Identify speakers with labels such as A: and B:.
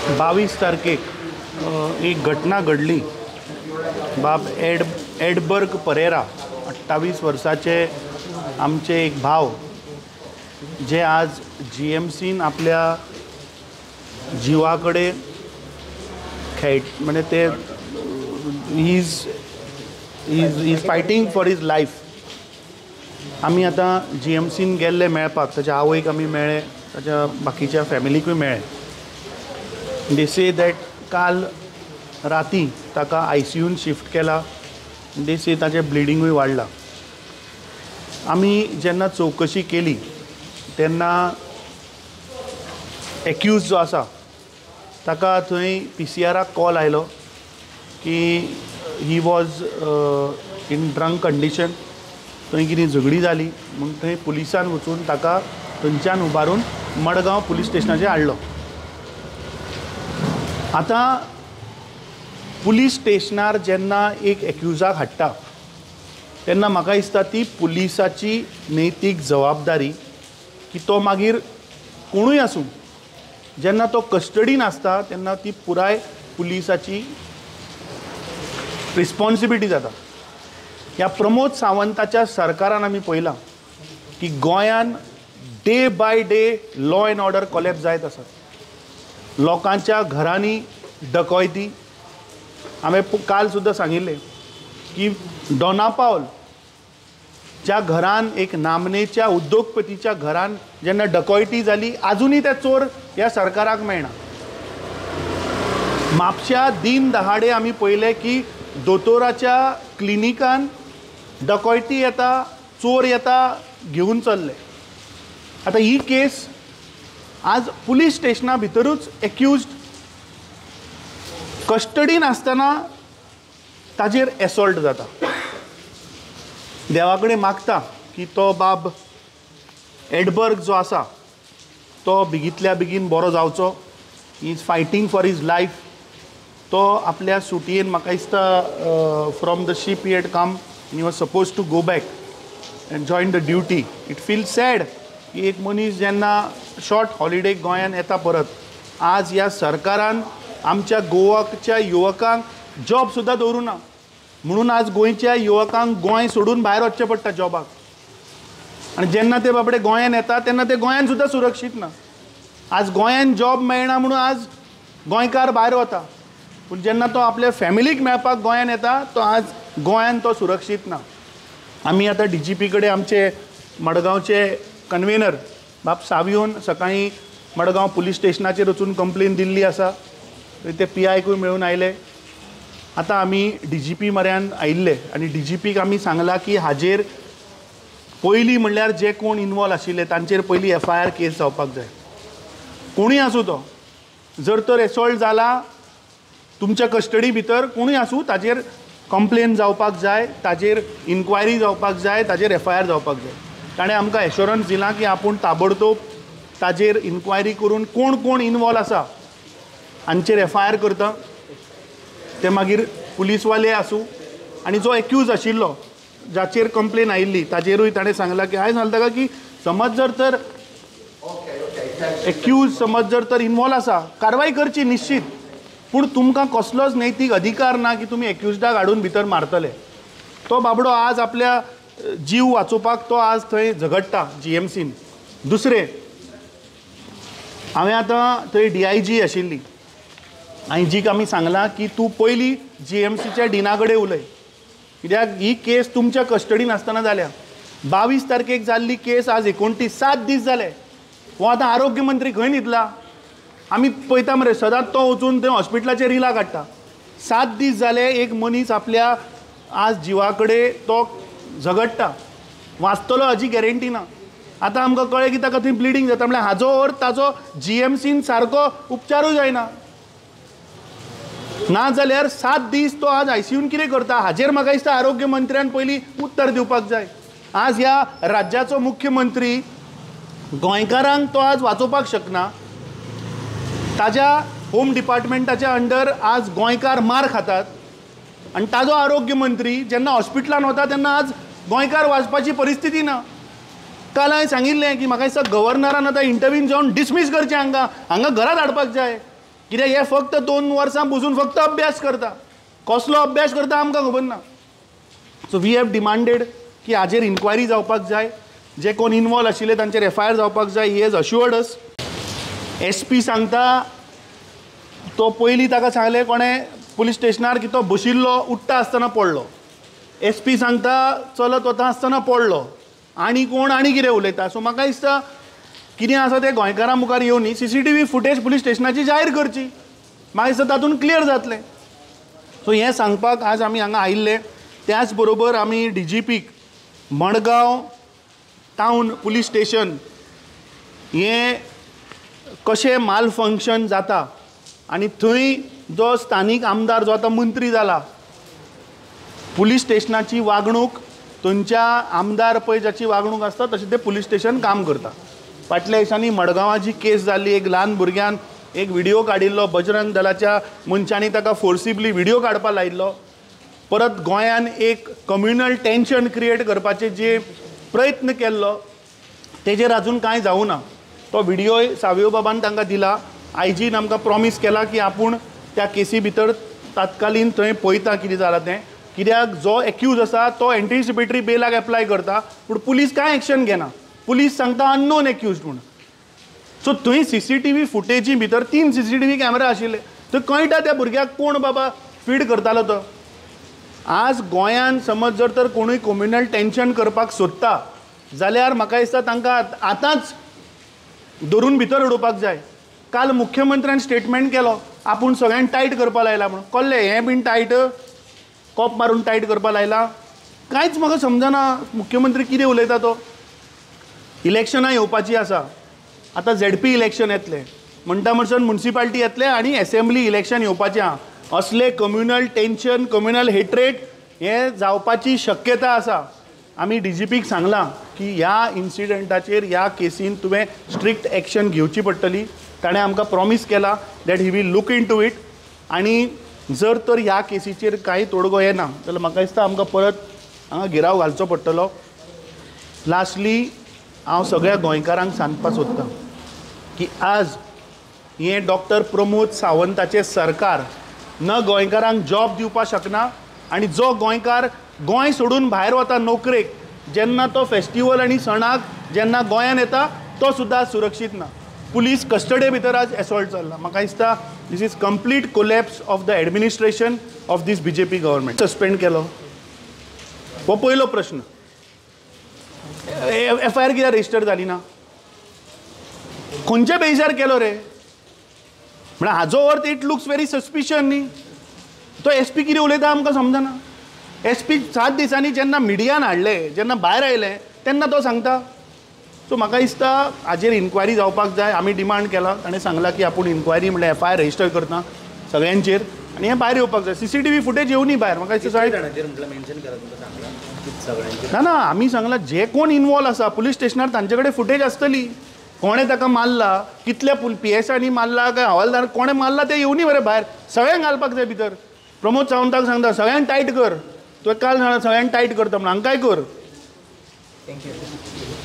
A: 22 तारखेक एक घटना घडली। बाब एडबर्ग परेरा 28 वर्साचे आमचे एक भाव जे आज GMCन आपल्या जीवाकडे म्हणजे ते is fighting for his life. आमी आतां GMCन गेल्ले मेळपाक, ताच्या आवयक आमी मेळ्ळे, ताच्या बाकीच्या फॅमिलीकूय मेळ्ळे। दे से दॅट काल राती ताका ICUन शिफ्ट केला। दे से ताचें ब्लिडिंगूय वाडलां। आमी जेन्ना चवकशी केली तेन्ना एक्यूज जो आसा ताका थंय PCRाक कॉल आयलो की he was in drunk condition, थंय कितें झगडी जाली म्हूण थंय पुलिसान वचून ताका थंयच्यान उबारून मडगांव पुलीस स्टेशनाचेर हाडलो। आतां पुलीस स्टेशनार जेन्ना एक एक्युजाक हाडटा तेन्ना म्हाका दिसता ती पुलिसाची नैतीक जबाबदारी की तो मागीर कोणूय आसूं, जेन्ना तो कस्टडीन आसता तेन्ना ती पुराय पुलिसाची रिस्पॉन्सिबिलिटी जाता। ह्या प्रमोद सावंताच्या सरकारान आमी पळयलां की गोंयान day by day law end order collapse जायत आसा। लोकांच्या घरांनी डकॉयती। हांवें काल सुद्दां सांगिल्लें की दोनापावल ज्या घरान एक नामनेच्या उद्योगपतीच्या घरान जेन्ना डकॉयटी जाली आजुनूय ते चोर ह्या सरकाराक मेळना। म्हापश्या दीन दहाडे आमी पळयलें की दोतोराच्या क्लिनिकान डकॉयटी येता, चोर येता, घेवन चल्ले। आतां ही केस आज पुलीस स्टेशना भितरूच एक्युज्ड कस्टडीन आसतना ताजेर एसॉल्ट जाता। देवा कडेन मागता की तो बाब एडबर्ग जो आसा तो बेगींतल्या बेगीन बरो जावचो। He is fighting for his life. तो आपल्या सुटयेन म्हाका दिसता from the ship he had come, he was suppose to go back and join the duty. It feel sad की एक मनीस जेन्ना शॉर्ट हॉलिडेक गोंयान येता परत, आज ह्या सरकारान आमच्या गोवाच्या युवकांक जॉब सुद्दां दवरुना म्हणून आज गोंयच्या युवकांक गोंय सोडून भायर वचचें पडटा जॉबाक। आनी जेन्ना ते बाबडे गोंयान येता तेन्ना ते गोंयान सुद्दां सुरक्षीत ना। आज गोंयान जॉब मेळना म्हणून आज गोंयकार भायर वता, पूण जेन्ना तो आपल्या फॅमिलीक मेळपाक गोंयान येता तो आज गोंयान तो सुरक्षीत ना। आमी आतां DGP कडेन आमचे मडगांवचे कन्वेनर बाब सावियोन सकाळीं मडगांव पुलीस स्टेशनाचेर वचून कंप्लेन दिल्ली आसा। ते PIकूय मेळून आयले। आतां आमी DGP म्हऱ्यान आयिल्ले आनी DGPक आमी सांगलां की हाजेर पयलीं म्हणल्यार जे कोण इनवॉल्व आशिल्ले तांचेर पयलीं FIR केस जावपाक जाय। कोणूय आसूं तो, जर तर एसॉल्ट जाला तुमच्या कस्टडी भितर कोणूय आसूं ताजेर कंप्लेन जावपाक जाय, ताजेर इन्क्वायरी जावपाक जाय, ताजेर FIR जावपाक जाय। ताणें आमकां एश्योरन्स दिलां की आपूण ताबडतोब ताजेर इन्क्वायरी करून कोण कोण इनवॉल्व आसा हांचेर FIR करता। ते मागीर पुलीसवाले आसूं आनी जो एक्यूज आशिल्लो जाचेर कंप्लेन आयिल्ली ताजेरूय ताणें सांगलां की हांवें सांगलां ताका की समज जर तर एक्यूज समज जर तर इनवॉल्व आसा कारवाय करची निश्चित, पूण तुमकां कसलोच नैतीक अधिकार ना की तुमी एक्युजडाक हाडून भितर मारतले। तो बाबडो आज आपल्या जीव वाचोवपाक तो आज थंय झगडटा GMCन। दुसरें, हांवें आतां थंय DIG आशिल्ली आनी जीक आमी सांगलां की तूं पयलीं GMCच्या डिना कडेन उलय, कित्याक ही केस तुमच्या कस्टडीन आसतना जाल्या। 22 तारखेक जाल्ली केस आज 7 दीस जाले। हो आतां आरोग्य मंत्री खंय न्हिदला? आमी पळयता मरे सदांच तो वचून थंय हॉस्पिटलाचेर रिला काडटा। 7 दीस जाले एक मनीस आपल्या आज जिवा कडेन तो झगडटा, वाचतलो हाची गॅरंटी ना। आतां आमकां कळ्ळें की ताका थंय ब्लिडींग जाता म्हळ्यार हाजो अर्थ ताजो GMCन सारको उपचारूय जायना। ना जाल्यार 7 दीस तो आज ICUन कितें करता हाजेर म्हाका दिसता आरोग्य मंत्र्यान पयलीं उत्तर दिवपाक जाय। आज ह्या राज्याचो मुख्यमंत्री गोंयकारांक तो आज वाचोवपाक शकना। ताज्या होम डिपार्टमेंटाच्या अंडर आज गोंयकार मार खातात आनी ताजो आरोग्य मंत्री जेन्ना हॉस्पिटलान वता तेन्ना आज गोंयकार वाचपाची परिस्थिती ना। काल हांवें सांगिल्लें की म्हाका दिसता गव्हर्नरान आतां इंटरव्यून जावन डिसमीस करचें हांगा घरांत हाडपाक जाय। कित्याक हे फक्त 2 वर्सां बसून फक्त अभ्यास करता. कसलो अभ्यास करता आमकां खबर ना. सो वी हॅव डिमांडेड की हाजेर इन्क्वायरी जावपाक जाय. जे कोण इन्वॉल्व आशिल्ले तांचेर FIR जावपाक जाय. He has assured us. SP सांगता तो पयलीं ताका सांगलें कोणें पुलीस स्टेशनार की तो बशिल्लो उठ्ठा आसतना पडलो. SP सांगता चलत वता आसतना पडलो. आनी कोण आनी कितें उलयता. सो म्हाका दिसता कितें आसा तें गोंयकारां मुखार येवनी CCTV फुटेज पुलीस स्टेशनाची जाहीर करची. म्हाका दिसता तातूंत क्लियर जातलें. सो हें सांगपाक आज आमी हांगा आयिल्ले. त्याच बरोबर आमी DGPक मडगांव टावन पुलीस स्टेशन हें कशें माल फंक्शन जाता आनी थंय जो स्थानीक आमदार जो आतां मंत्री जाला पुलीस स्टेशनाची वागणूक थंयच्या आमदार पळय जाची वागणूक आसता तशें तें पुलीस स्टेशन काम करता. फाटल्या दिसांनी मडगांवां जी केस जाल्ली एक ल्हान भुरग्यान एक व्हिडिओ काडिल्लो बजरंग दलाच्या मनशांनी ताका फोर्सिबली व्हिडिओ काडपाक लायिल्लो. परत गोंयान एक कम्युनल टेन्शन क्रिएट करपाचे जे प्रयत्न केल्लो तेजेर आजून कांय जावं ना. तो व्हिडिओ सावयो बाबान तांकां दिला. IGन आमकां प्रॉमीस केला की आपूण त्या केसी भितर तात्कालीन थंय पळयता कितें जालां तें. कित्याक जो एक्यूज आसा तो एंटिसिपेटरी बेलाक एप्लाय करता पूण पुलीस कांय एक्शन घेना. पुलीस सांगता अननोन एक्यूज म्हणून. सो थंय CCTV फुटेजी भितर 3 CCTV कॅमेरा आशिल्ले. थंय कळटा त्या भुरग्याक कोण बाबा फीड करतालो तो. आज गोंयान समज जर तर कोणूय कम्युनल टेन्शन करपाक सोदता जाल्यार म्हाका दिसता तांकां आतांच धरून भितर उडोवपाक जाय. काल मुख्यमंत्र्यान स्टेटमेंट केलो आपूण सगळ्यांक टायट करपाक लायला म्हणून. कसलें हें बीन टायट कॉप मारून टायट करपाक लायला. कांयच म्हाका समजना मुख्यमंत्री कितें उलयता तो. इलेक्शनां येवपाची आसा. आतां ZP इलेक्शन येतलें म्हणटा म्हणसर म्युनिसिपालिटी येतलें आनी असेंब्ली इलेक्शन येवपाचें आहा. असले कम्युनल टेन्शन कम्युनल हेट्रेट हे जावपाची शक्यता आसा. आमी DGPक सांगलां की ह्या इन्सिडंटाचेर ह्या केसीन तुवें स्ट्रिक्ट एक्शन घेवची पडटली. ताणें आमकां प्रॉमीस केला that he will look into it. आनी जर तर ह्या केसीचेर कांय तोडगो येना जाल्यार म्हाका दिसता आमकां परत हांगा गिराव घालचो पडटलो. लास्टली हांव सगळ्या गोंयकारांक सांगपाक सोदतां की आज हें डॉक्टर प्रमोद सावंताचें सरकार न गोंयकारांक जॉब दिवपाक शकना आनी जो गोंयकार गोंय सोडून भायर वता नोकरेक जेन्ना तो फेस्टिवल आनी सणाक जेन्ना गोंयान येता तो सुद्दां सुरक्षीत ना. पुलीस कस्टडी भितर आज एसॉल्ट चल्ला. म्हाका दिसता this is complete collapse of the administration of this BJP government. Suspend केलो हो पयलो प्रश्न. FIR कित्याक रजिस्टर जाली ना. खंयच्या बेजार केलो रे म्हळ्यार हाजो earth it looks very suspicion न्ही. तो SP कितें उलयता आमकां समजना. SP 7 दिसांनी जेन्ना मिडियान हाडले जेन्ना भायर आयले तेन्ना तो सांगता. सो म्हाका दिसता हाजेर इन्क्वायरी जावपाक जाय. आमी डिमांड केला. ताणें सांगला की आपूण इन्क्वायरी म्हणल्यार FIR रजिस्टर करता सगळ्यांचेर आनी हें भायर येवपाक जाय. CCTV फुटेज येवनी भायर. म्हाका दिसता ना ना आमी सांगला जे कोण इन्वॉल्व आसा पुलीस स्टेशनार तांचे कडेन फुटेज आसतली. कोणें ताका मारला कितल्या PSआंनी मारला काय हवालदार कोणें मारला तें येवनी मरे भायर. सगळ्यांक घालपाक जाय भितर. प्रमोद सावंताक सांगता सगळ्यांक टायट कर. तुवें काल सांगला सगळ्यांक टायट करता म्हणून हांगा काय कर.
B: थँक्यू.